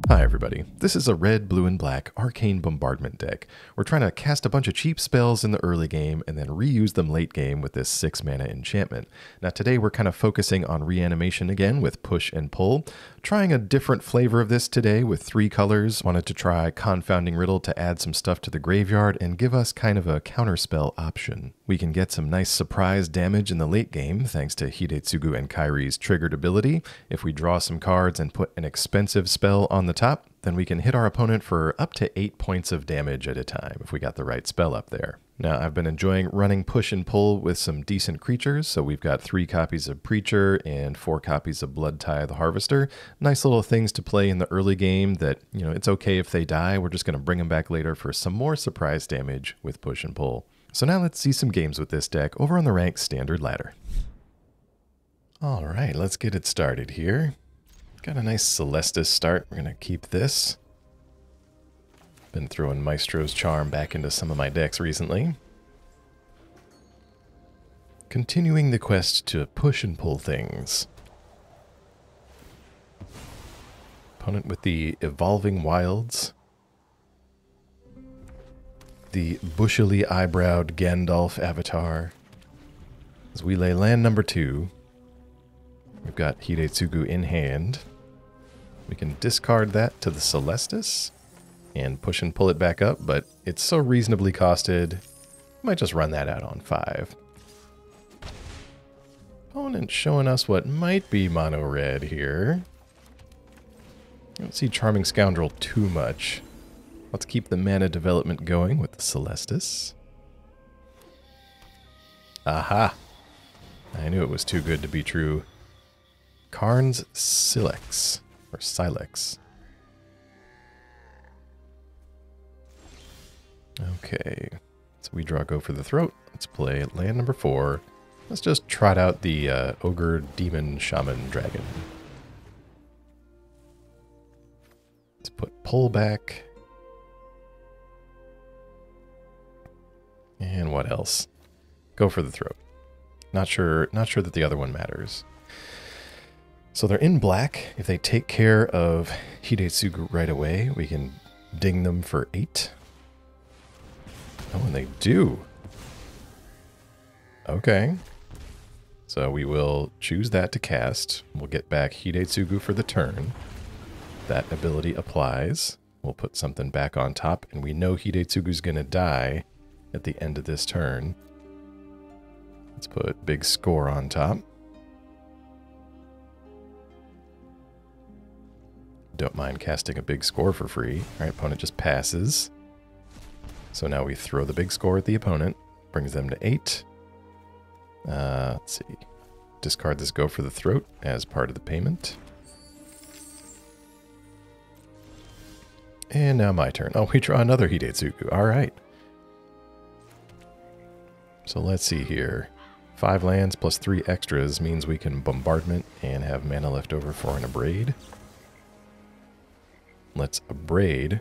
Hi everybody, this is a red, blue, and black Arcane Bombardment deck. We're trying to cast a bunch of cheap spells in the early game and then reuse them late game with this 6 mana enchantment. Now today we're kind of focusing on reanimation again with push and pull. Trying a different flavor of this today with 3 colors. Wanted to try Confounding Riddle to add some stuff to the graveyard and give us kind of a counterspell option. We can get some nice surprise damage in the late game thanks to Hidetsugu and Kairi's triggered ability. If we draw some cards and put an expensive spell on the top, then we can hit our opponent for up to 8 points of damage at a time if we got the right spell up there. Now, I've been enjoying running push and pull with some decent creatures, so we've got 3 copies of Preacher and 4 copies of Bloodtithe Harvester. Nice little things to play in the early game that, it's okay if they die. We're just going to bring them back later for some more surprise damage with push and pull. So now let's see some games with this deck over on the ranked standard ladder. All right, let's get it started here. Got a nice Celestus start. We're going to keep this. Been throwing Maestros Charm back into some of my decks recently. Continuing the quest to push and pull things. Opponent with the Evolving Wilds. The bushily eyebrowed Gandalf avatar. As we lay land number 2, we've got Hidetsugu in hand. We can discard that to the Celestus and push and pull it back up, but it's so reasonably costed, might just run that out on 5. Opponent showing us what might be mono red here. I don't see Charming Scoundrel too much. Let's keep the mana development going with the Celestus. Aha! I knew it was too good to be true. Karn's Silex, or Silex. Okay, so we draw Go for the Throat. Let's play land number 4. Let's just trot out the Ogre, Demon, Shaman, Dragon. Let's put Pull back. And what else? Go for the Throat. Not sure that the other one matters. So they're in black. If they take care of Hidetsugu right away, we can ding them for 8. Oh, and they do. Okay. So we will choose that to cast. We'll get back Hidetsugu for the turn. That ability applies. We'll put something back on top, and we know Hidetsugu's going to die at the end of this turn. Let's put Big Score on top. Don't mind casting a Big Score for free. All right, opponent just passes. So now we throw the Big Score at the opponent, brings them to 8. Let's see. Discard this Go for the Throat as part of the payment. And now my turn. Oh, we draw another Hidetsugu. All right. So let's see here. 5 lands plus 3 extras means we can Bombardment and have mana left over for an Abrade. Let's Abrade.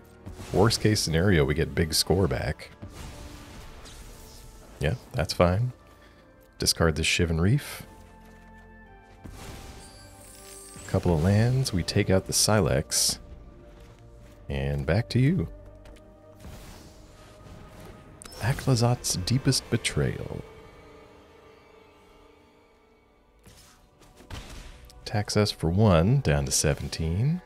Worst case scenario, we get Big Score back. Yeah, that's fine. Discard the Shivan Reef. A couple of lands. We take out the Silex. And back to you. Aklazot's Deepest Betrayal. Tax us for 1, down to 17.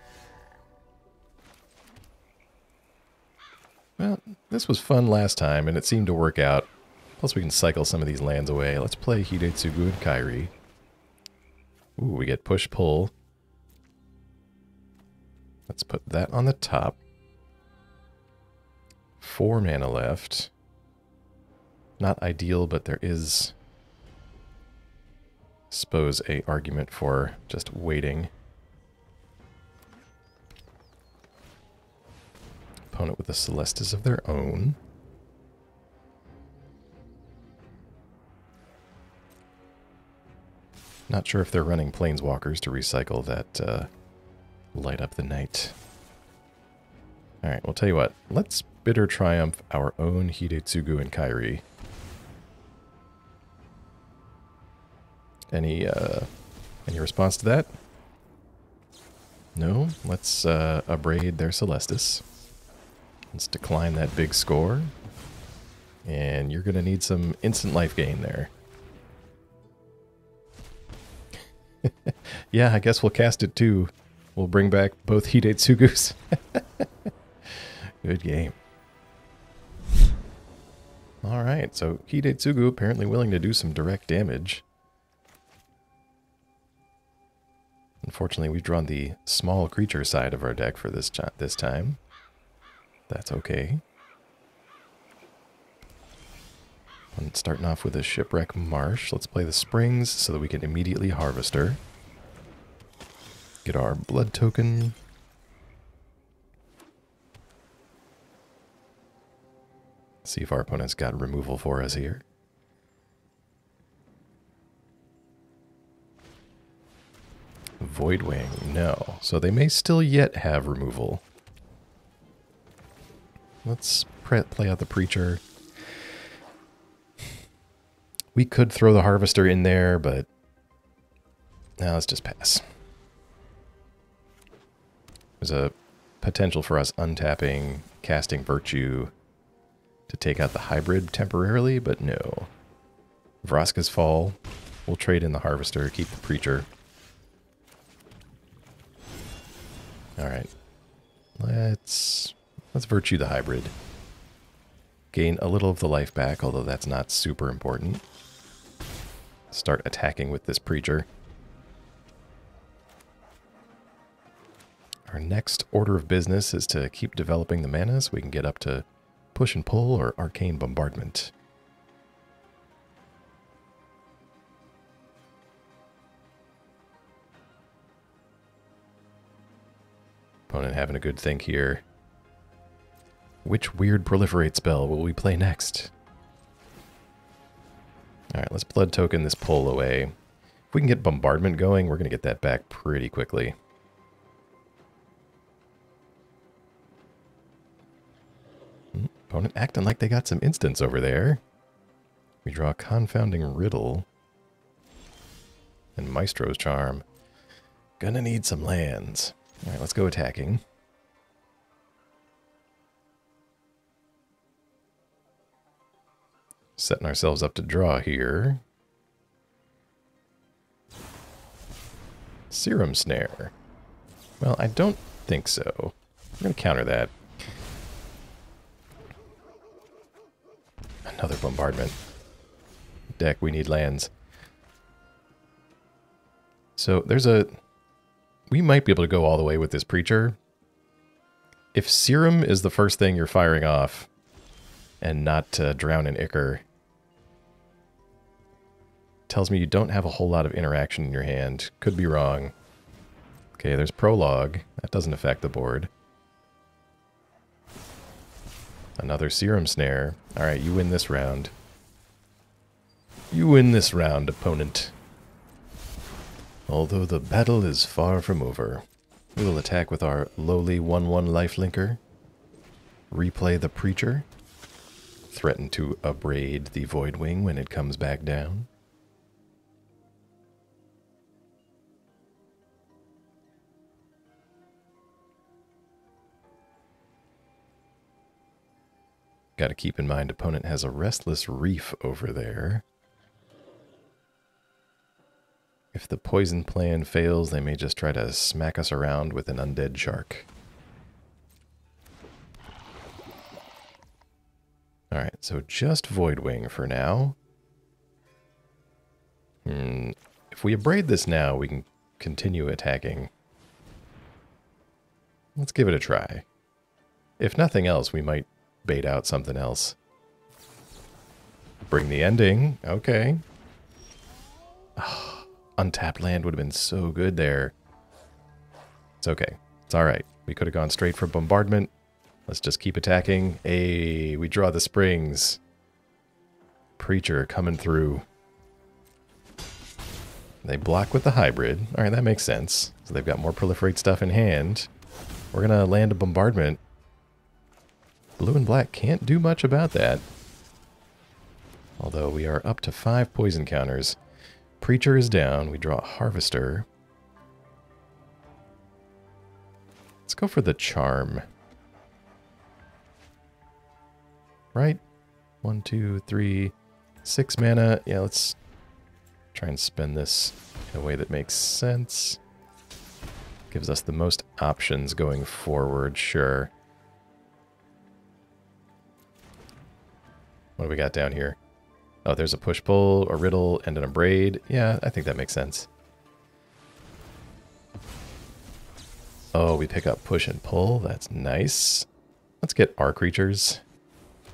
Well, this was fun last time, and it seemed to work out. Plus we can cycle some of these lands away. Let's play Hidetsugu and Kairi. Ooh, we get push-pull. Let's put that on the top. 4 mana left. Not ideal, but there is, I suppose, an argument for just waiting. Opponent with a Celestus of their own. Not sure if they're running Planeswalkers to recycle that light up the night. Alright, we'll tell you what. Let's Bitter Triumph our own Hidetsugu and Kairi. Any response to that? No, let's Abrade their Celestus. Let's decline that big score. And you're going to need some instant life gain there. Yeah, I guess we'll cast it too. We'll bring back both Hidetsugus. Good game. Alright, so Hidetsugu apparently willing to do some direct damage. Unfortunately, we've drawn the small creature side of our deck for this time. That's okay. And starting off with a Shipwreck Marsh, let's play the Springs so that we can immediately Harvester. Get our blood token. See if our opponent's got removal for us here. Voidwing, no. So they may still yet have removal. Let's play out the Preacher. We could throw the Harvester in there, but now let's just pass. There's a potential for us untapping, casting Virtue to take out the hybrid temporarily, but no. Vraska's Fall. We'll trade in the Harvester, keep the Preacher. Alright. Let's Virtue the hybrid. Gain a little of the life back, although that's not super important. Start attacking with this Preacher. Our next order of business is to keep developing the mana so we can get up to Push and Pull or Arcane Bombardment. Opponent having a good think here. Which weird proliferate spell will we play next? Alright, let's blood token this pull away. If we can get Bombardment going, we're going to get that back pretty quickly. Opponent acting like they got some instants over there. We draw Confounding Riddle. And Maestros Charm. Gonna need some lands. Alright, let's go attacking. Setting ourselves up to draw here. Serum Snare. Well, I don't think so. I'm going to counter that. Another Bombardment. Deck, we need lands. So there's a... We might be able to go all the way with this Preacher. If Serum is the first thing you're firing off, and not Drown in Ichor, tells me you don't have a whole lot of interaction in your hand. Could be wrong. Okay, there's Prologue. That doesn't affect the board. Another Serum Snare. Alright, you win this round. You win this round, opponent. Although the battle is far from over, we will attack with our lowly 1/1 lifelinker. Replay the Preacher. Threaten to Abrade the Voidwing when it comes back down. Got to keep in mind, opponent has a Restless Reef over there. If the poison plan fails, they may just try to smack us around with an undead shark. Alright, so just Voidwing for now. If we Abrade this now, we can continue attacking. Let's give it a try. If nothing else, we might bait out something else. Bring the ending. Okay. Oh, untapped land would have been so good there. It's okay. It's alright. We could have gone straight for Bombardment. Let's just keep attacking. Hey, we draw the Springs. Preacher coming through. They block with the hybrid. Alright, that makes sense. So they've got more proliferate stuff in hand. We're going to land a Bombardment. Blue and black can't do much about that. Although we are up to 5 poison counters. Preacher is down. We draw a Harvester. Let's go for the charm. Right? 1, 2, 3, 6 mana. Yeah, let's try and spend this in a way that makes sense. Gives us the most options going forward, sure. What do we got down here? Oh, there's a push-pull, a riddle, and an Abrade. Yeah, I think that makes sense. Oh, we pick up push and pull. That's nice. Let's get our creatures.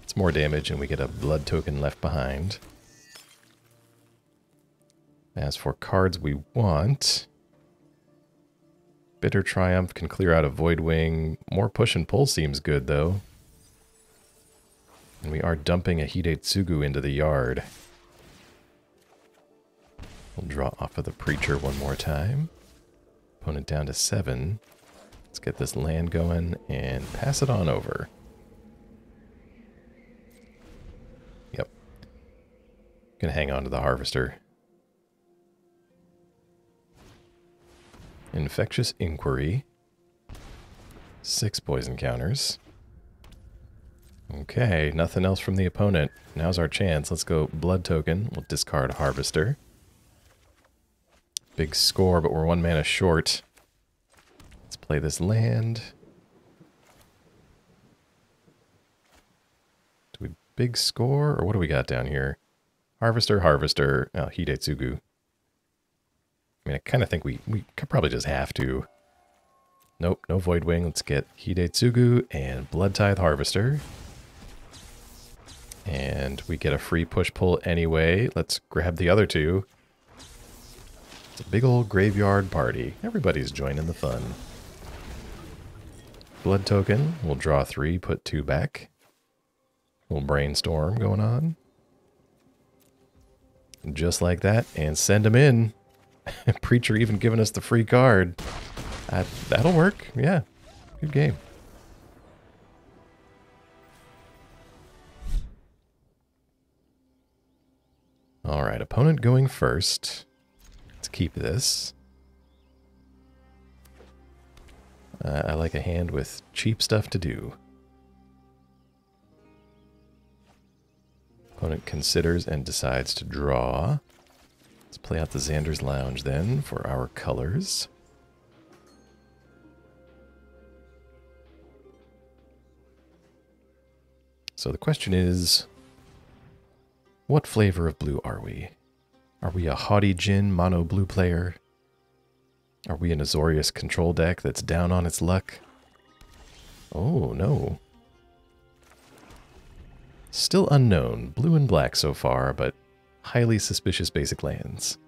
It's more damage, and we get a blood token left behind. As for cards we want... Bitter Triumph can clear out a Voidwing. More push and pull seems good, though. And we are dumping a Hidetsugu into the yard. We'll draw off of the Preacher one more time. Opponent down to 7. Let's get this land going and pass it on over. Yep. Gonna hang on to the Harvester. Infectious Inquiry. 6 poison counters. Okay, nothing else from the opponent. Now's our chance. Let's go Blood Token. We'll discard Harvester. Big score, but we're 1 mana short. Let's play this land. Do we big score, or what do we got down here? Harvester, Harvester. Oh, Hidetsugu. I mean, I kind of think we could probably just have to. Nope, no Voidwing. Let's get Hidetsugu and Bloodtithe Harvester. And we get a free push-pull anyway. Let's grab the other 2. It's a big old graveyard party. Everybody's joining the fun. Blood token. We'll draw 3, put 2 back. Little brainstorm going on. Just like that, and send them in. Preacher even giving us the free card. That'll work. Yeah, good game. Alright, opponent going first. Let's keep this. I like a hand with cheap stuff to do. Opponent considers and decides to draw. Let's play out the Xander's Lounge then for our colors. So the question is, what flavor of blue are we? Are we a haughty Djinn mono blue player? Are we an Azorius control deck that's down on its luck? Oh, no. Still unknown. Blue and black so far, but highly suspicious basic lands.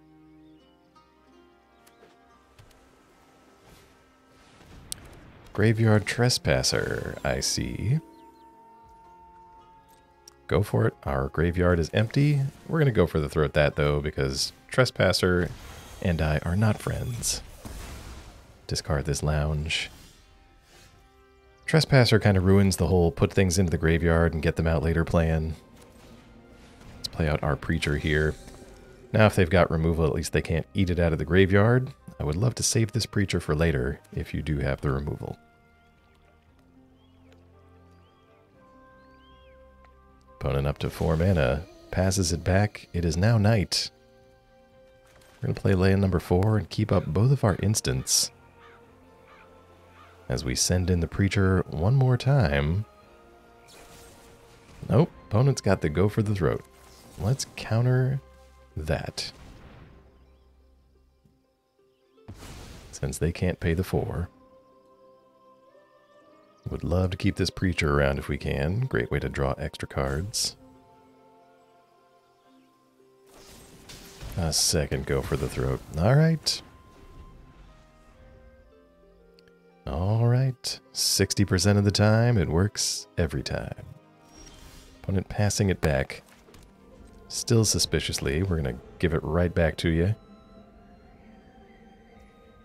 Graveyard Trespasser, I see. Go for it. Our graveyard is empty. We're going to go for the throat that, though, because Trespasser and I are not friends. Discard this lounge. Trespasser kind of ruins the whole put things into the graveyard and get them out later plan. Let's play out our Preacher here. Now if they've got removal, at least they can't eat it out of the graveyard. I would love to save this Preacher for later if you do have the removal. Opponent up to 4 mana. Passes it back. It is now night. We're going to play land number 4 and keep up both of our instants. As we send in the Preacher one more time. Nope, opponent's got the go for the throat. Let's counter that. Since they can't pay the 4. Would love to keep this Preacher around if we can. Great way to draw extra cards. A second go for the throat. Alright. Alright. 60% of the time, it works every time. Opponent passing it back. Still suspiciously. We're going to give it right back to you.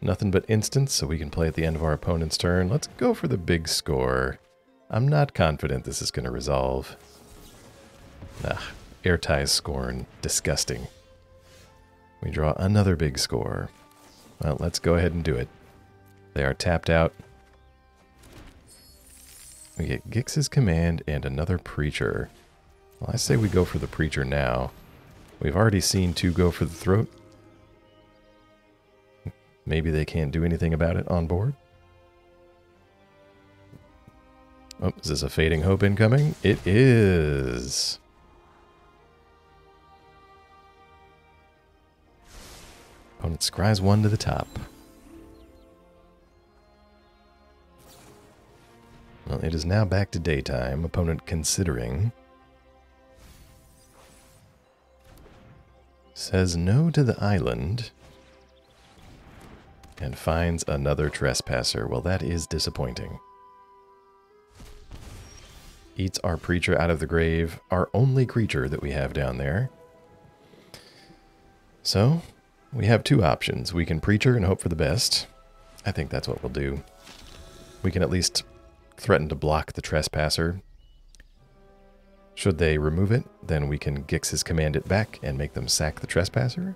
Nothing but instants, so we can play at the end of our opponent's turn. Let's go for the big score. I'm not confident this is going to resolve. Airtie's Scorn. Disgusting. We draw another big score. Well, let's go ahead and do it. They are tapped out. We get Gix's Command and another Preacher. Well, I say we go for the Preacher now. We've already seen 2 go for the Throat. Maybe they can't do anything about it on board. Oh, is this a Fading Hope incoming? It is. Opponent scries 1 to the top. Well, it is now back to daytime. Opponent considering. Says no to the island. And finds another Trespasser. Well, that is disappointing. Eats our Preacher out of the grave. Our only creature that we have down there. So, we have 2 options. We can Preacher and hope for the best. I think that's what we'll do. We can at least threaten to block the Trespasser. Should they remove it, then we can Gix's Command it back and make them sack the Trespasser.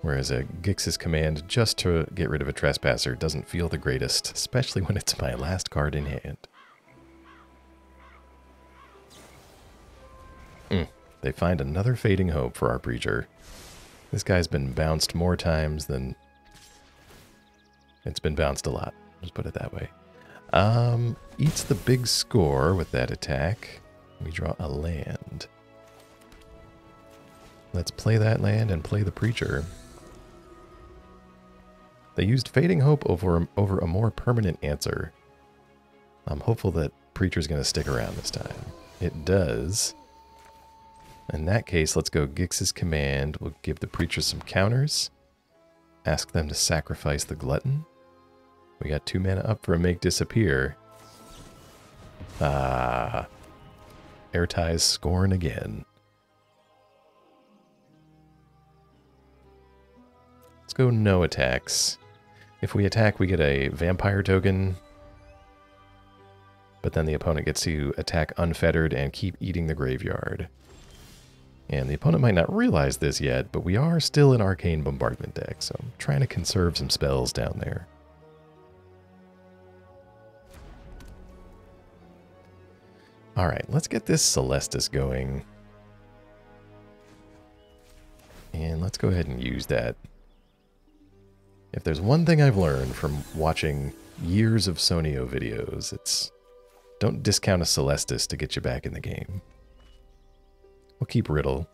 Whereas a Gix's Command just to get rid of a Trespasser doesn't feel the greatest, especially when it's my last card in hand. They find another Fading Hope for our Preacher. This guy's been bounced more times than... It's been bounced a lot. Let's put it that way. Eats the big score with that attack. We draw a land. Let's play that land and play the Preacher. They used Fading Hope over a more permanent answer. I'm hopeful that Preacher's going to stick around this time. It does. In that case, let's go Gix's Command. We'll give the Preacher some counters. Ask them to sacrifice the Glutton. We got 2 mana up for a Make Disappear. Airtie's Scorn again. Let's go no attacks. If we attack, we get a Vampire token. But then the opponent gets to attack unfettered and keep eating the graveyard. And the opponent might not realize this yet, but we are still an Arcane Bombardment deck, so I'm trying to conserve some spells down there. Alright, let's get this Celestus going. And let's go ahead and use that. If there's one thing I've learned from watching years of Sonio videos, it's don't discount a Celestus to get you back in the game. We'll keep Riddle.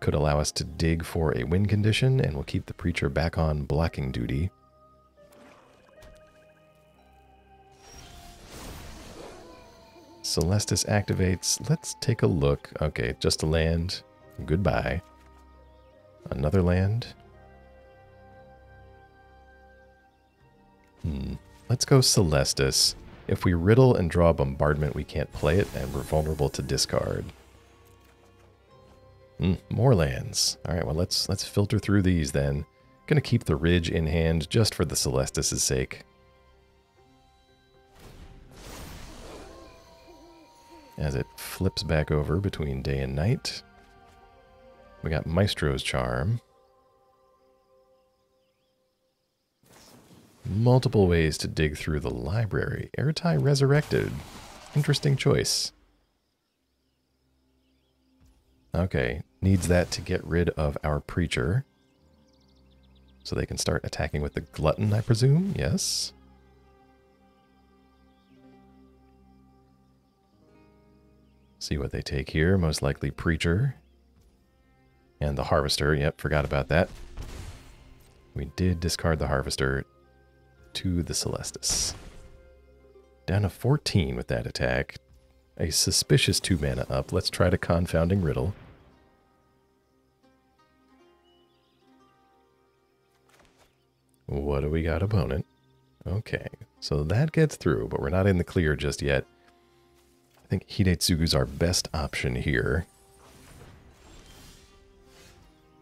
Could allow us to dig for a win condition, and we'll keep the Preacher back on blocking duty. Celestus activates. Let's take a look. Okay, just a land. Goodbye. Another land. Let's go Celestus. If we Riddle and draw Bombardment, we can't play it, and we're vulnerable to discard. More lands. Alright, well, let's filter through these then. Gonna keep the Ridge in hand just for the Celestus' sake. As it flips back over between day and night. We got Maestros Charm. Multiple ways to dig through the library. Airtie Resurrected. Interesting choice. Okay, needs that to get rid of our Preacher. So they can start attacking with the Glutton, I presume? Yes. See what they take here. Most likely Preacher. And the Harvester. Yep, forgot about that. We did discard the Harvester to the Celestus. Down to 14 with that attack. A suspicious 2 mana up. Let's try to Confounding Riddle. What do we got, opponent? Okay, so that gets through, but we're not in the clear just yet. I think Hidetsugu's our best option here.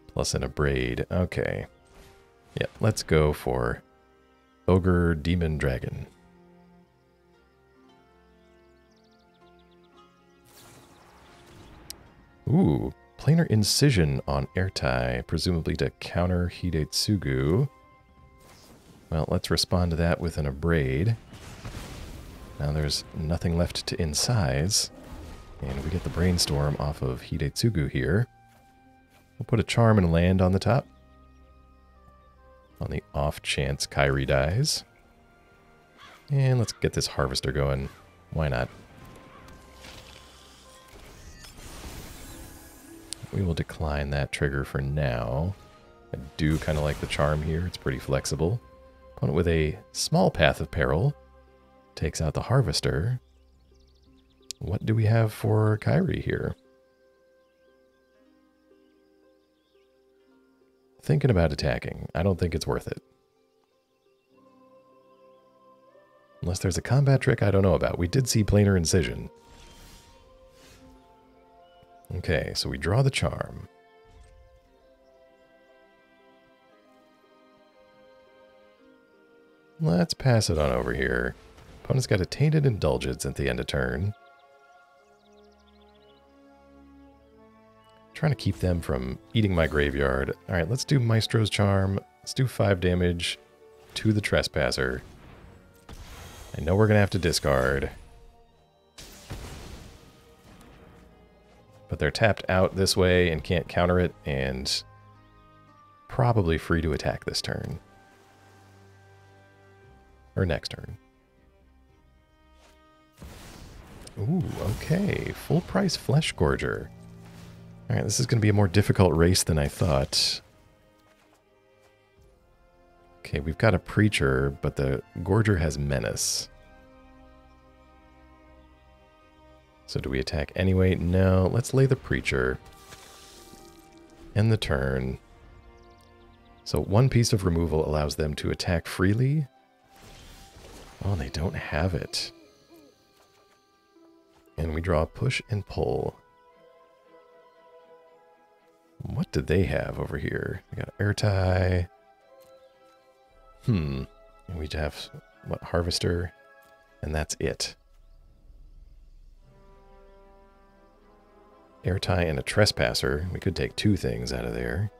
Plus an Abrade. Okay. Yeah, let's go for Ogre Demon Dragon. Ooh, Planar Incision on Ertai, presumably to counter Hidetsugu. Well, let's respond to that with an Abrade. Now there's nothing left to incise. And we get the Brainstorm off of Hidetsugu here. We'll put a Charm and land on the top. On the off chance Kairi dies. And let's get this Harvester going. Why not? We will decline that trigger for now. I do kind of like the Charm here. It's pretty flexible. Opponent with a small Path of Peril takes out the Harvester. What do we have for Kairi here? Thinking about attacking. I don't think it's worth it. Unless there's a combat trick I don't know about. We did see Planar Incision. Okay, so we draw the Charm. Let's pass it on over here. Opponent's got a Tainted Indulgence at the end of turn. Trying to keep them from eating my graveyard. Alright, let's do Maestro's Charm. Let's do 5 damage to the Trespasser. I know we're going to have to discard. But they're tapped out this way and can't counter it, and probably free to attack this turn. Or next turn. Ooh, okay. Full price Flesh Gorger. Alright, this is going to be a more difficult race than I thought. Okay, we've got a Preacher, but the Gorger has Menace. So do we attack anyway? No, let's lay the Preacher. End the turn. So 1 piece of removal allows them to attack freely. Oh, they don't have it. And we draw Push and Pull. What did they have over here? We got Ertai. And we have, what, Harvester? And that's it. Ertai and a Trespasser. We could take 2 things out of there.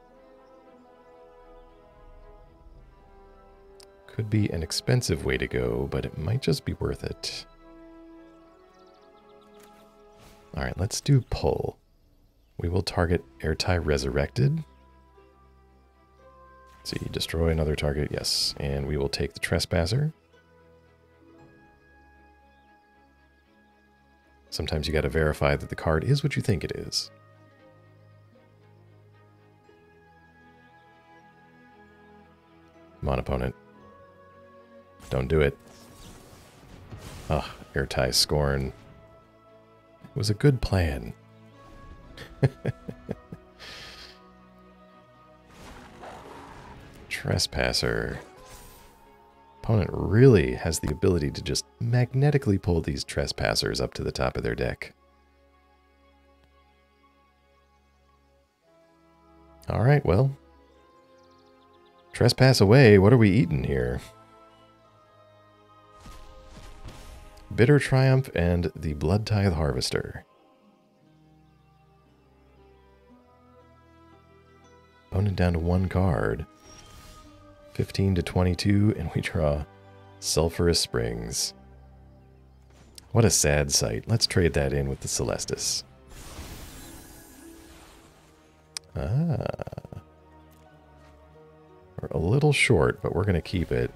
Could be an expensive way to go, but it might just be worth it. Alright, let's do Pull. We will target Ertai Resurrected. Let's see, destroy another target, yes. And we will take the Trespasser. Sometimes you gotta verify that the card is what you think it is. Come on, opponent. Don't do it. Ugh, Ertai Scorn. It was a good plan. Trespasser. Opponent really has the ability to just magnetically pull these Trespassers up to the top of their deck. Alright, well. Trespass away, what are we eating here? Bitter Triumph and the Bloodtithe Harvester. Opponent down to 1 card. 15 to 22, and we draw Sulfurous Springs. What a sad sight. Let's trade that in with the Celestus. Ah. We're a little short, but we're going to keep it.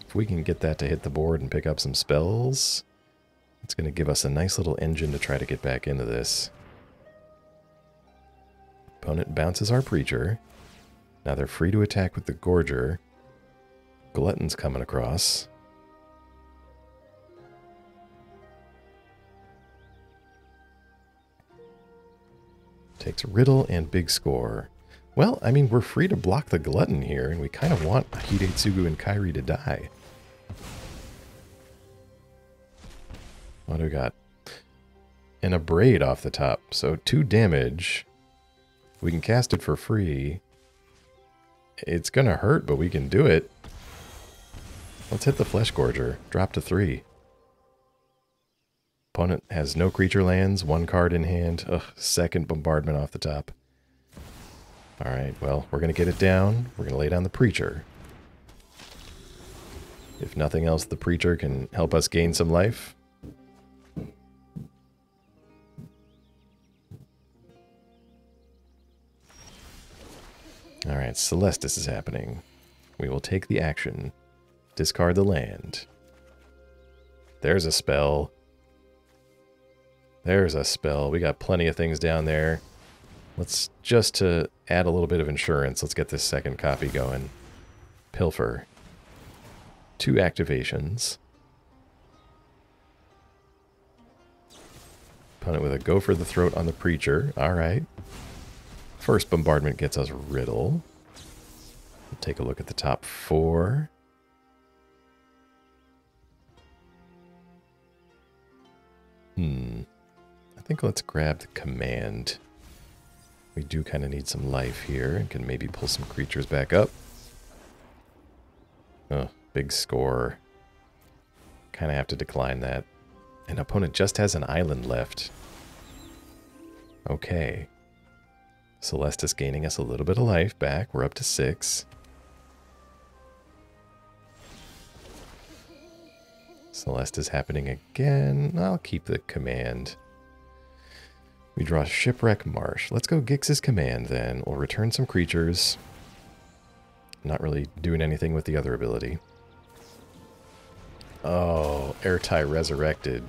If we can get that to hit the board and pick up some spells, it's going to give us a nice little engine to try to get back into this. Opponent bounces our Preacher. Now they're free to attack with the Gorger. Glutton's coming across. Takes Riddle and Big Score. Well, I mean, we're free to block the Glutton here, and we kind of want Hidetsugu and Kairi to die. What do we got? An Abrade off the top. So 2 damage. We can cast it for free. It's going to hurt, but we can do it. Let's hit the Flesh Gorger. Drop to 3. Opponent has no creature lands, 1 card in hand. Ugh, second bombardment off the top. Alright, well, we're going to get it down. We're going to lay down the Preacher. If nothing else, the Preacher can help us gain some life. Alright, Celestus is happening. We will take the action. Discard the land. There's a spell. There's a spell. We got plenty of things down there. Let's just to add a little bit of insurance, let's get this second copy going. Pilfer. 2 activations. Opponent with a go for the throat on the Preacher. Alright. First bombardment gets us Riddle. We'll take a look at the top 4. I think let's grab the command. We do kind of need some life here and can maybe pull some creatures back up. Oh, big score. Kind of have to decline that. And opponent just has an island left. Okay. Celestus gaining us a little bit of life back. We're up to 6. Celestus happening again. I'll keep the command. We draw Shipwreck Marsh. Let's go Gix's command then. We'll return some creatures. Not really doing anything with the other ability. Oh, Airtie resurrected.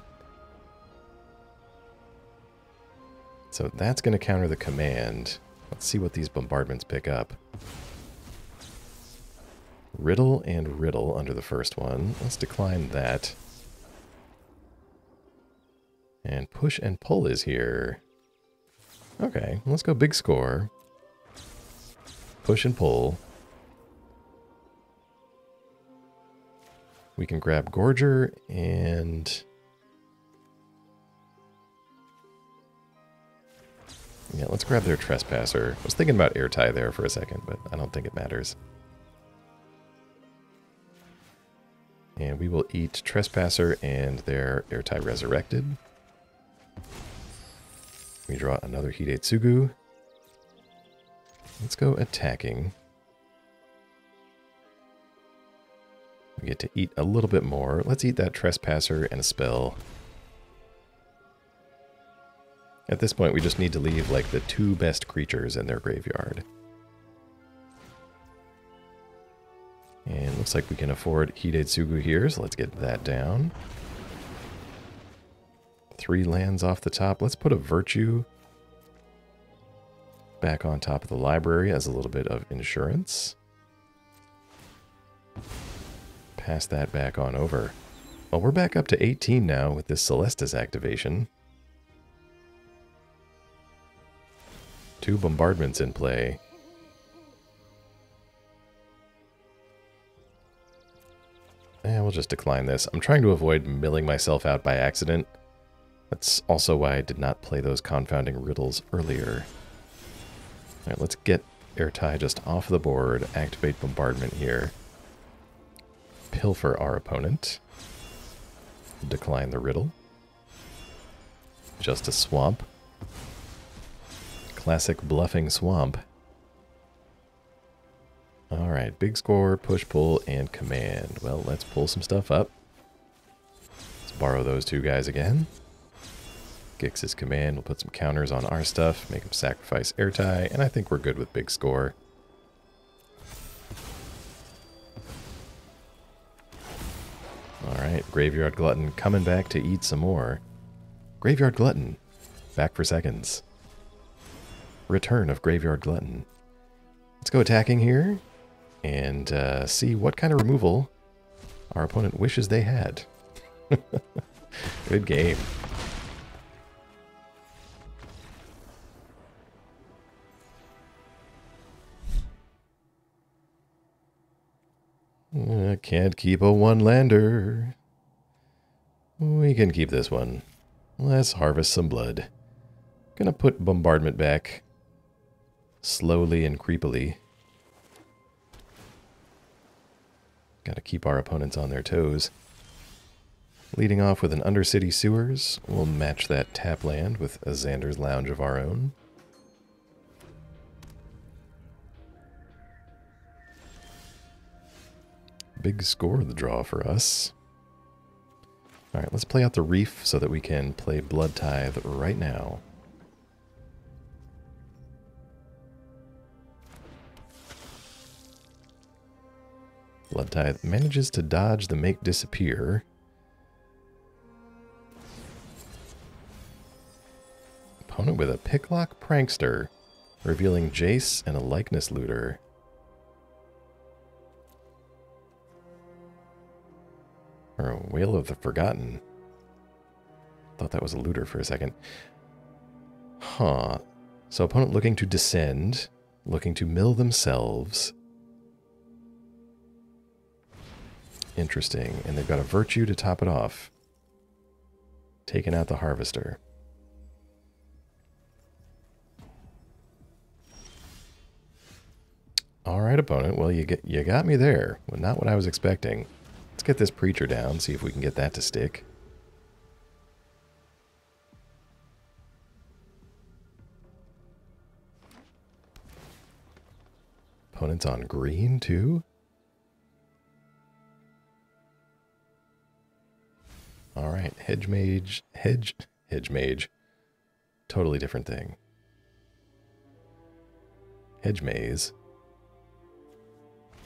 So that's going to counter the command. Let's see what these bombardments pick up. Riddle and Riddle under the first one. Let's decline that. And Push and Pull is here. Okay, let's go big score. Push and Pull. We can grab Gorger and... yeah, let's grab their Trespasser. I was thinking about Airtie there for a second, but I don't think it matters. And we will eat Trespasser and their Airtie Resurrected. We draw another Hidetsugu. Let's go attacking. We get to eat a little bit more. Let's eat that Trespasser and a spell. At this point, we just need to leave like the 2 best creatures in their graveyard. And looks like we can afford Hidetsugu here, so let's get that down. 3 lands off the top. Let's put a Virtue back on top of the library as a little bit of insurance. Pass that back on over. Well, we're back up to 18 now with this Celestus activation. 2 bombardments in play. Yeah, we'll just decline this. I'm trying to avoid milling myself out by accident. That's also why I did not play those Confounding Riddles earlier. Alright, let's get Airtie just off the board. Activate Bombardment here. Pilfer our opponent. Decline the Riddle. Just a Swamp. Classic bluffing Swamp. Alright, big score, push, pull, and command. Well, let's pull some stuff up. Let's borrow those 2 guys again. Gix's command, we'll put some counters on our stuff, make him sacrifice Airtie, and I think we're good with big score. Alright, Graveyard Glutton coming back to eat some more. Graveyard Glutton, back for seconds. Return of Graveyard Glutton. Let's go attacking here and see what kind of removal our opponent wishes they had. Good game. I can't keep a 1-lander. We can keep this one. Let's harvest some blood. Gonna put Bombardment back. Slowly and creepily. Gotta keep our opponents on their toes. Leading off with an Undercity Sewers. We'll match that tap land with a Xander's Lounge of our own. Big score of the draw for us. Alright, let's play out the Reef so that we can play Bloodtithe right now. Bloodtithe manages to dodge the Make Disappear. Opponent with a Picklock Prankster, revealing Jace and a Likeness Looter. Or a Whale of the Forgotten. Thought that was a looter for a second. Huh. So opponent looking to descend, looking to mill themselves. Interesting. And they've got a Virtue to top it off. Taking out the Harvester. Alright, opponent. Well, you got me there. Well, not what I was expecting. Let's get this Preacher down, see if we can get that to stick. Opponent's on green, too? Alright, Hedge Mage. Totally different thing. Hedge Maze.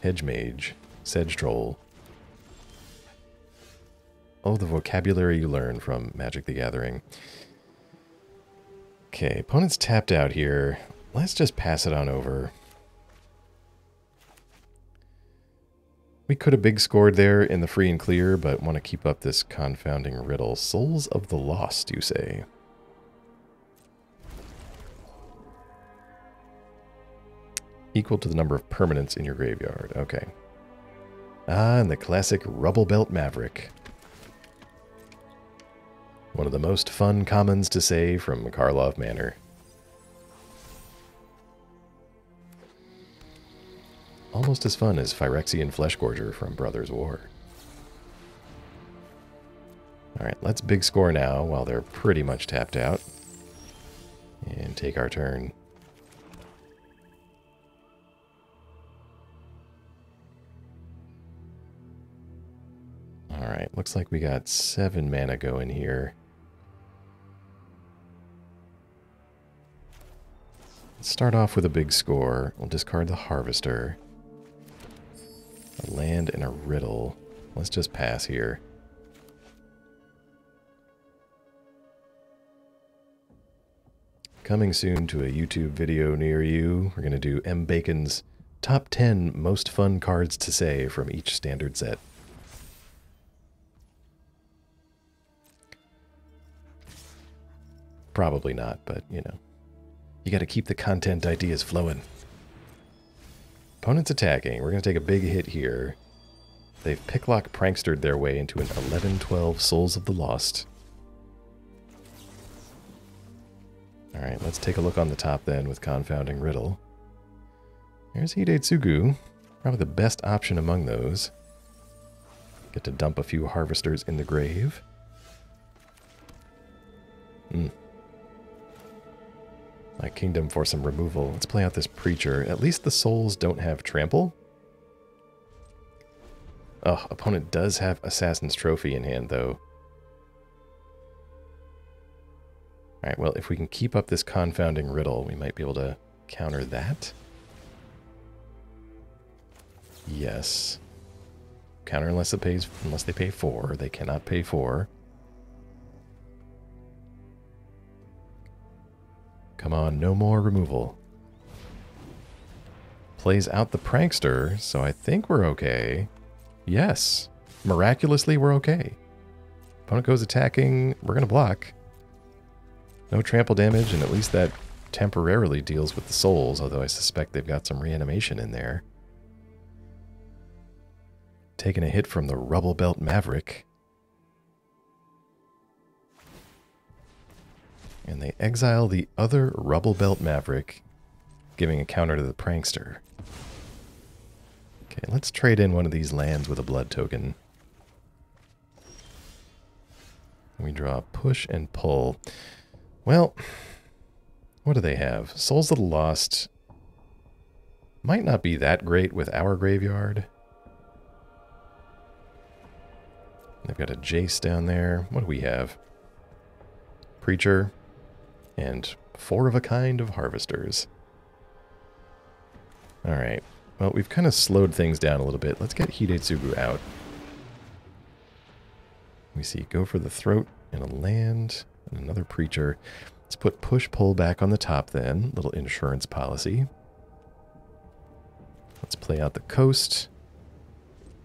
Hedge Mage. Sedge Troll. Oh, the vocabulary you learn from Magic the Gathering. Okay, opponent's tapped out here. Let's just pass it on over. We could have big scored there in the free and clear, but want to keep up this Confounding Riddle. Souls of the Lost, you say? Equal to the number of permanents in your graveyard. Okay. Ah, and the classic Rubble Belt Maverick. One of the most fun commons to say from Karlov Manor. Almost as fun as Phyrexian Fleshgorger from Brothers War. Alright, let's big score now while they're pretty much tapped out. And take our turn. Alright, looks like we got 7 mana going here. Let's start off with a big score. We'll discard the Harvester. A land and a Riddle. Let's just pass here. Coming soon to a YouTube video near you, we're going to do M. Bacon's top 10 most fun cards to say from each standard set. Probably not, but, you know. You got to keep the content ideas flowing. Opponent's attacking. We're going to take a big hit here. They've Picklock Prankstered their way into an 11-12 Souls of the Lost. Alright, let's take a look on the top then with Confounding Riddle. There's Hidetsugu. Probably the best option among those. Get to dump a few Harvesters in the grave. My kingdom for some removal. Let's play out this Preacher. At least the souls don't have trample. Oh, opponent does have Assassin's Trophy in hand, though. Alright, well, if we can keep up this Confounding Riddle, we might be able to counter that. Yes. Counter unless they pay 4. They cannot pay 4. Come on, no more removal. Plays out the Prankster, so I think we're okay. Yes. Miraculously, we're okay. Opponent goes attacking. We're going to block. No trample damage, and at least that temporarily deals with the souls, although I suspect they've got some reanimation in there. Taking a hit from the Rubble Belt Maverick. And they exile the other Rubble Belt Maverick, giving a counter to the Prankster. Okay, let's trade in one of these lands with a blood token. We draw push and pull. Well, what do they have? Souls of the Lost might not be that great with our graveyard. They've got a Jace down there. What do we have? Preacher and 4 of a kind of Harvesters. Alright. Well, we've kind of slowed things down a little bit. Let's get Hidetsugu out. We see go for the throat and a land and another preacher. Let's put push-pull back on the top then. Little insurance policy. Let's play out the coast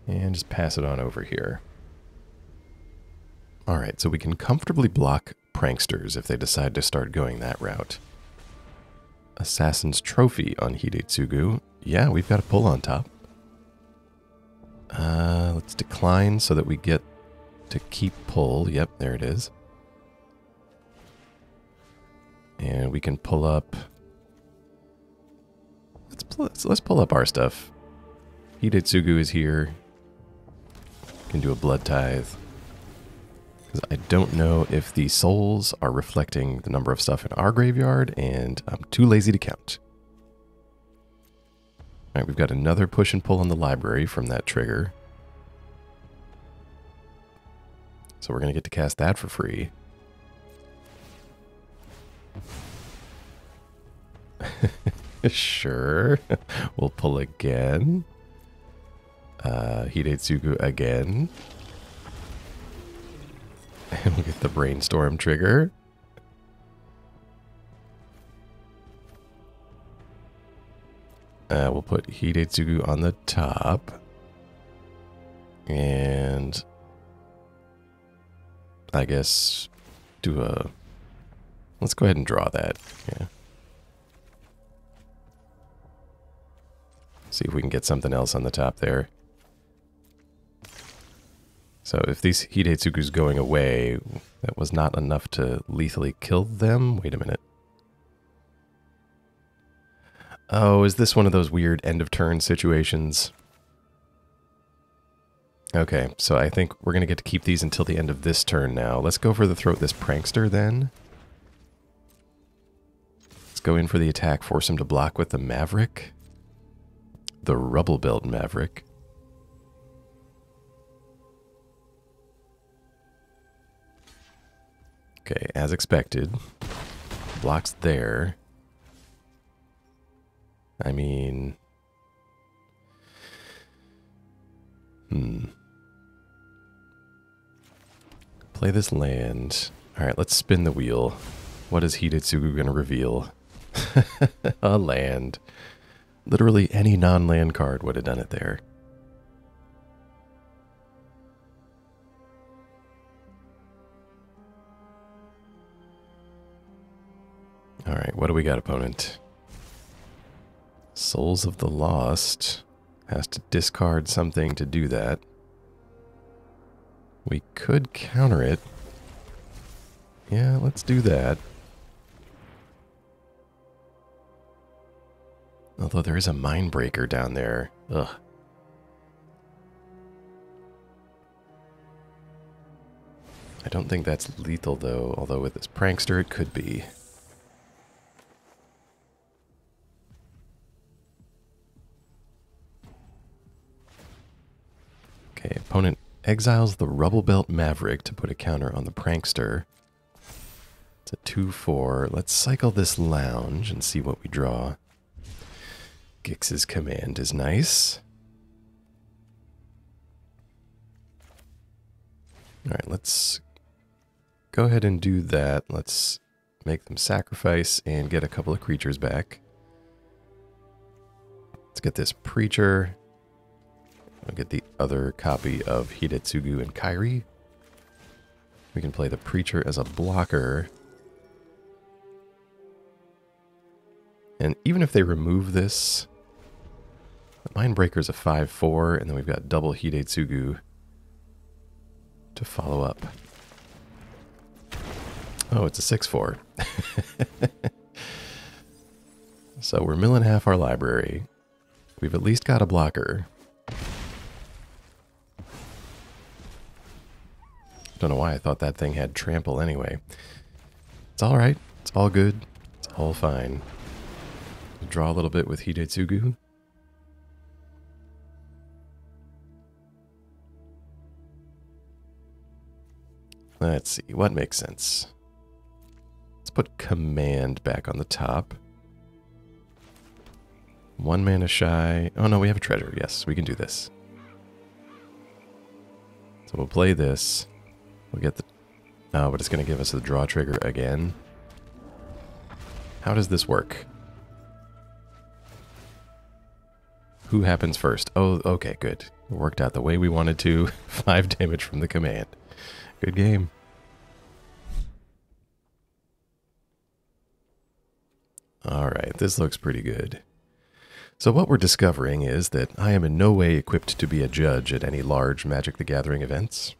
and just pass it on over here. Alright, so we can comfortably block pranksters if they decide to start going that route. Assassin's Trophy on Hidetsugu. Yeah, we've got a pull on top. Let's decline so that we get to keep pull. Yep, there it is. And we can pull up... Let's pull up our stuff. Hidetsugu is here. Can do a Bloodtithe. Because I don't know if the souls are reflecting the number of stuff in our graveyard, and I'm too lazy to count. Alright, we've got another push and pull on the library from that trigger. So we're going to get to cast that for free. Sure. We'll pull again. Hidetsugu again. And we'll get the brainstorm trigger. We'll put Hidetsugu on the top. And I guess do a... Let's go ahead and draw that. Yeah. See if we can get something else on the top there. So if these Hidetsugu's going away, that was not enough to lethally kill them. Wait a minute. Oh, is this one of those weird end of turn situations? Okay, so I think we're going to get to keep these until the end of this turn now. Let's go for the throat this prankster then. Let's go in for the attack, force him to block with the Maverick. The Rubble Belt Maverick. Okay, as expected. Blocks there. I mean... Play this land. Alright, let's spin the wheel. What is Hidetsugu going to reveal? A land. Literally any non-land card would have done it there. Alright, what do we got, opponent? Souls of the Lost. Has to discard something to do that. We could counter it. Yeah, let's do that. Although there is a Mindbreaker down there. Ugh. I don't think that's lethal, though. Although with this Prankster, it could be. Okay, opponent exiles the Rubble Belt Maverick to put a counter on the Prankster. It's a 2/4. Let's cycle this Lounge and see what we draw. Gix's Command is nice. Alright, let's go ahead and do that. Let's make them sacrifice and get a couple of creatures back. Let's get this Preacher. We'll get the other copy of Hidetsugu and Kairi. We can play the Preacher as a blocker. And even if they remove this, the Mindbreaker's a 5/4, and then we've got double Hidetsugu to follow up. Oh, it's a 6/4. So we're milling half our library. We've at least got a blocker. Don't know why I thought that thing had trample anyway. It's alright. It's all good. It's all fine. Draw a little bit with Hidetsugu. Let's see, what makes sense? Let's put command back on the top. 1 mana shy. Oh no, we have a treasure. Yes, we can do this. So we'll play this. We'll get the... Oh, but it's going to give us the draw trigger again. How does this work? Who happens first? Oh, okay, good. It worked out the way we wanted to. 5 damage from the command. Good game. Alright, this looks pretty good. So what we're discovering is that I am in no way equipped to be a judge at any large Magic the Gathering events.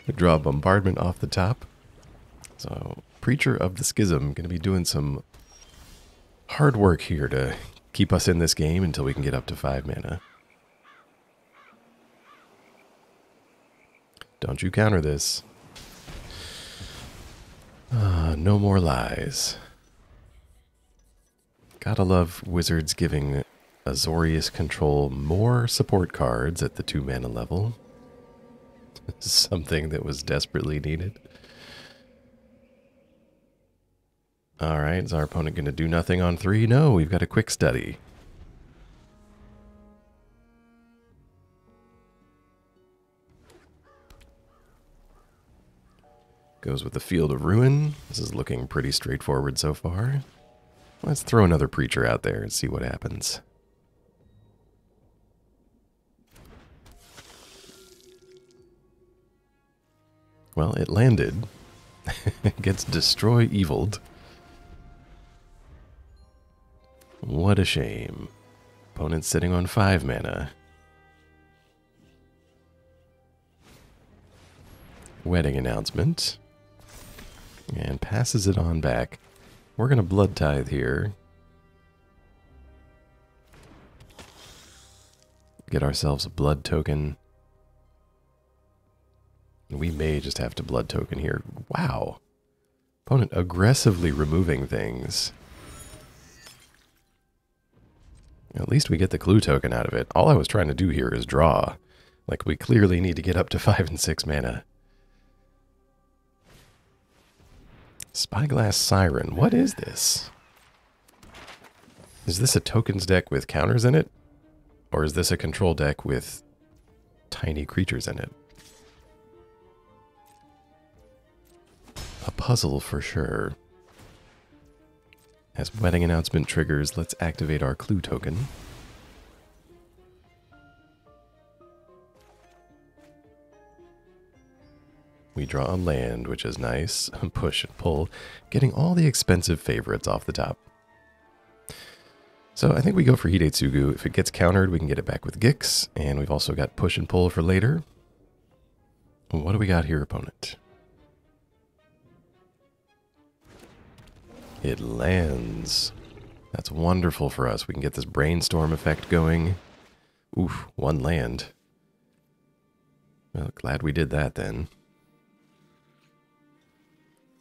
We draw a Bombardment off the top. So, Preacher of the Schism, going to be doing some hard work here to keep us in this game until we can get up to 5 mana. Don't you counter this. No more lies. Gotta love Wizards giving Azorius Control more support cards at the 2 mana level. Something that was desperately needed. Alright, is our opponent going to do nothing on 3? No, we've got a quick study. Goes with the Field of Ruin. This is looking pretty straightforward so far. Let's throw another Preacher out there and see what happens. Well, it landed. It gets Destroy Eviled. What a shame. Opponent's sitting on 5 mana. Wedding Announcement. And passes it on back. We're going to Bloodtithe here. Get ourselves a blood token. We may just have to blood token here. Wow. Opponent aggressively removing things. At least we get the clue token out of it. All I was trying to do here is draw. Like, we clearly need to get up to 5 and 6 mana. Spyglass Siren. What is this? Is this a tokens deck with counters in it? Or is this a control deck with tiny creatures in it? A puzzle for sure. As Wedding Announcement triggers, let's activate our clue token. We draw a land, which is nice. Push and pull. Getting all the expensive favorites off the top. So I think we go for Hidetsugu. If it gets countered, we can get it back with Gix. And we've also got push and pull for later. What do we got here, opponent? It lands. That's wonderful for us. We can get this brainstorm effect going. Oof, 1 land. Well, glad we did that then.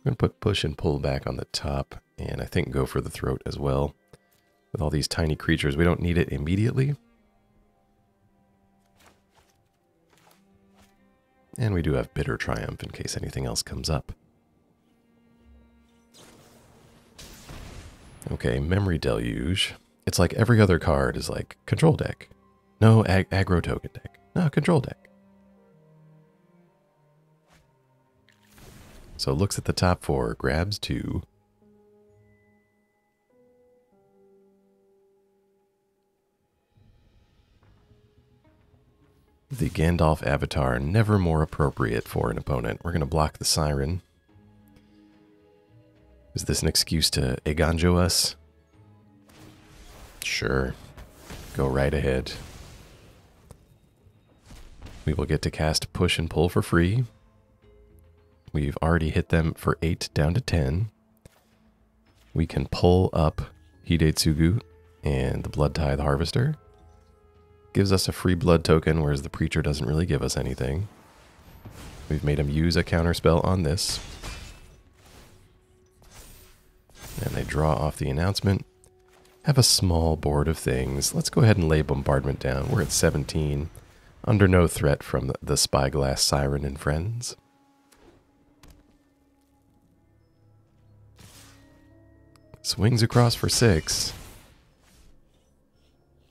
I'm going to put push and pull back on the top, and I think go for the throat as well. With all these tiny creatures, we don't need it immediately. And we do have Bitter Triumph in case anything else comes up. Okay, Memory Deluge. It's like every other card is like control deck. No, aggro token deck. No, control deck. So looks at the top 4, grabs 2. The Gandalf avatar, never more appropriate for an opponent. We're going to block the Siren. Is this an excuse to Eganjo us? Sure. Go right ahead. We will get to cast Push and Pull for free. We've already hit them for 8 down to 10. We can pull up Hidetsugu and the Bloodtithe Harvester. gives us a free blood token, whereas the Preacher doesn't really give us anything. We've made him use a counterspell on this. And they draw off the announcement. Have a small board of things. Let's go ahead and lay Bombardment down. We're at 17. Under no threat from the Spyglass Siren and friends. Swings across for 6.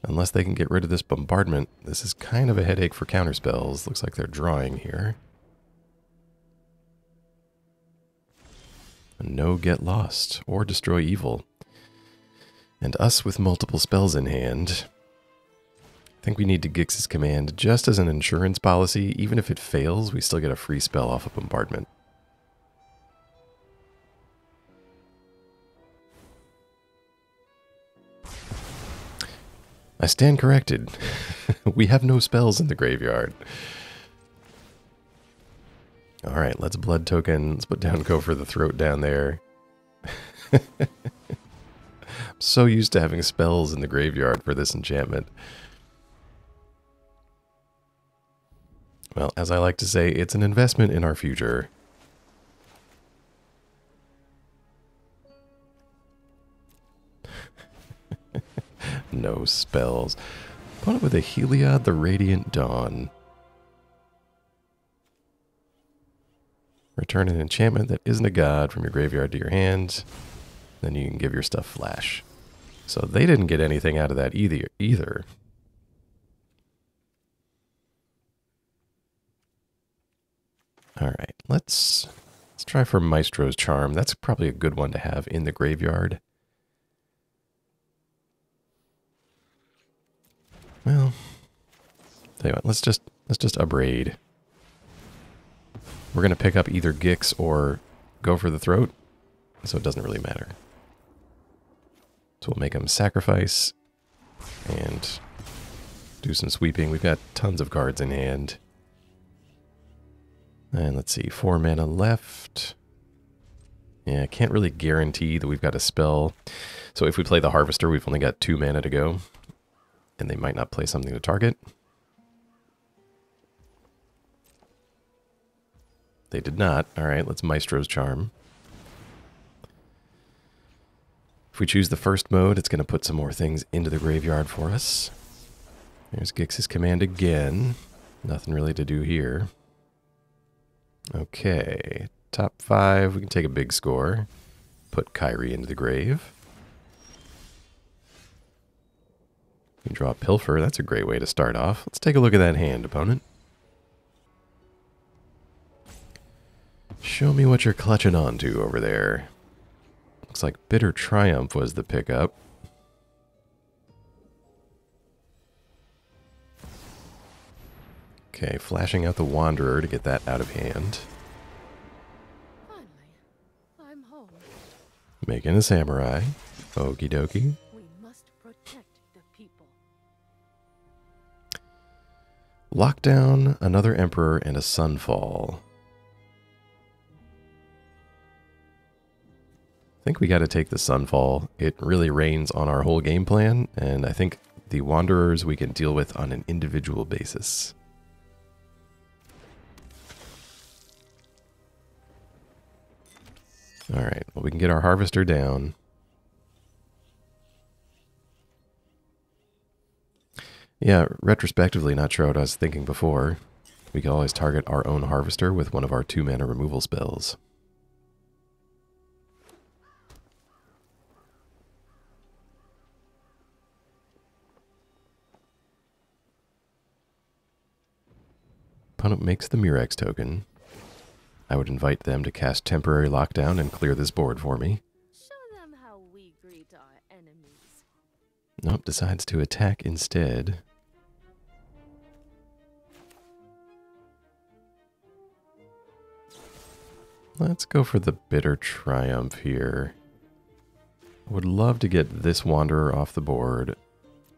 Unless they can get rid of this Bombardment, this is kind of a headache for counterspells. Looks like they're drawing here. No Get Lost or Destroy Evil. And us with multiple spells in hand. I think we need to Gix's Command just as an insurance policy. Even if it fails, we still get a free spell off of Bombardment. I stand corrected. We have no spells in the graveyard. Alright, let's blood token. Let's put down Go for the Throat down there. I'm so used to having spells in the graveyard for this enchantment. Well, as I like to say, it's an investment in our future. No spells. Opponent with a Heliod the Radiant Dawn. Return an enchantment that isn't a god from your graveyard to your hand. Then you can give your stuff flash. So they didn't get anything out of that either. Alright, let's try for Maestro's Charm. That's probably a good one to have in the graveyard. Well, tell you what, let's just Abrade. We're going to pick up either Gix or Go for the Throat, so it doesn't really matter. So we'll make him sacrifice and do some sweeping. We've got tons of cards in hand. And let's see, 4 mana left. Yeah, I can't really guarantee that we've got a spell. So if we play the Harvester, we've only got 2 mana to go. And they might not play something to target. They did not. Alright, let's Maestro's Charm. If we choose the first mode, it's going to put some more things into the graveyard for us. There's Gix's Command again. Nothing really to do here. Okay, top 5. We can take a big score. Put Kairi into the grave. We can draw a Pilfer. That's a great way to start off. Let's take a look at that hand, opponent. Show me what you're clutching onto over there. Looks like Bitter Triumph was the pickup. Okay, flashing out the Wanderer to get that out of hand. Finally, I'm home. Making a Samurai. Okie dokie. We must protect the people. Lockdown, another Emperor, and a Sunfall. I think we got to take the Sunfall. It really rains on our whole game plan, and I think the Wanderers we can deal with on an individual basis. Alright, well, we can get our Harvester down. Yeah, retrospectively, not sure what I was thinking before. We could always target our own Harvester with one of our 2-mana removal spells. Opponent makes the Murex token. I would invite them to cast Temporary Lockdown and clear this board for me. Show them how we greet our enemies. Nope, decides to attack instead. Let's go for the Bitter Triumph here. I would love to get this Wanderer off the board.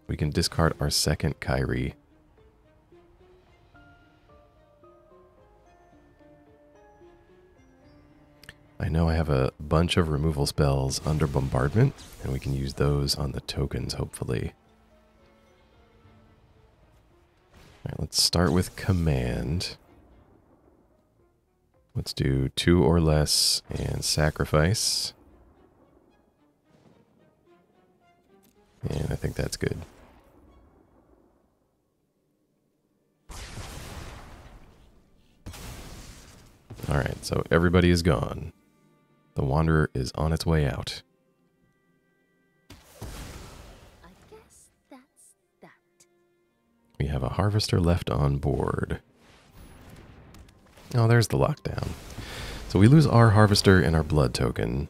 We can discard our second Kairi. I know I have a bunch of removal spells under Bombardment, and we can use those on the tokens, hopefully. Let's start with command. Let's do 2 or less and sacrifice. And I think that's good. Alright, so everybody is gone. The Wanderer is on its way out. I guess that's that. We have a Harvester left on board. Oh, there's the lockdown. So we lose our Harvester and our Blood token.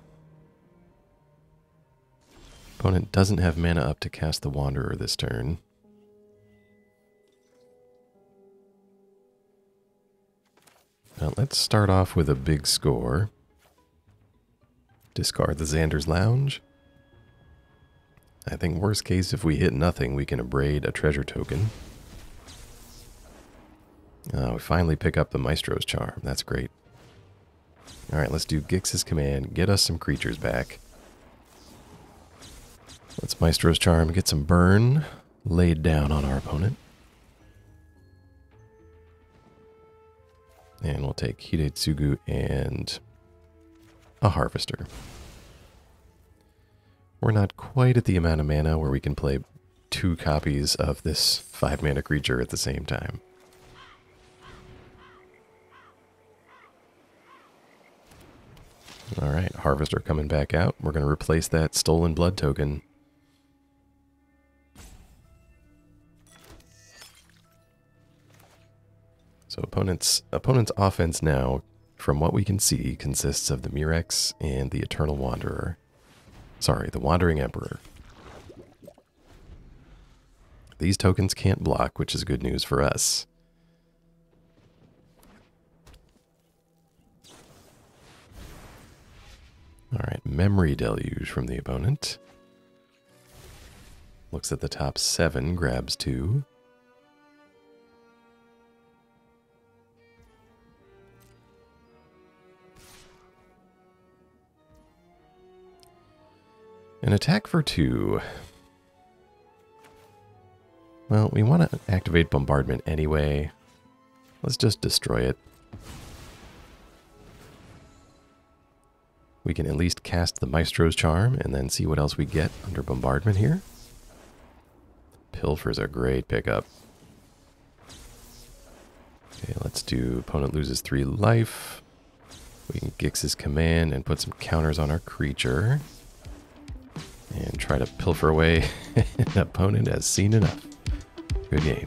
Opponent doesn't have mana up to cast the Wanderer this turn. Now let's start off with a big score. Discard the Xander's Lounge. I think worst case, if we hit nothing, we can Abrade a treasure token. We finally pick up the Maestros Charm. That's great. Alright, let's do Gix's command. Get us some creatures back. Let's Maestros Charm get some burn laid down on our opponent. And we'll take Hidetsugu and a Harvester. We're not quite at the amount of mana where we can play 2 copies of this 5-mana creature at the same time. Alright, Harvester coming back out. We're going to replace that stolen blood token. So opponent's offense now, from what we can see, consists of the Mirex and the Eternal Wanderer. Sorry, the Wandering Emperor. These tokens can't block, which is good news for us. Alright, Memory Deluge from the opponent. Looks at the top 7, grabs 2. An attack for 2. Well, we want to activate Bombardment anyway. Let's just destroy it. We can at least cast the Maestro's Charm and then see what else we get under Bombardment here. Pilfer's a great pickup. Okay, let's do opponent loses 3 life. We can Gix's command and put some counters on our creature. And try to pilfer away. An opponent has seen enough. Good game.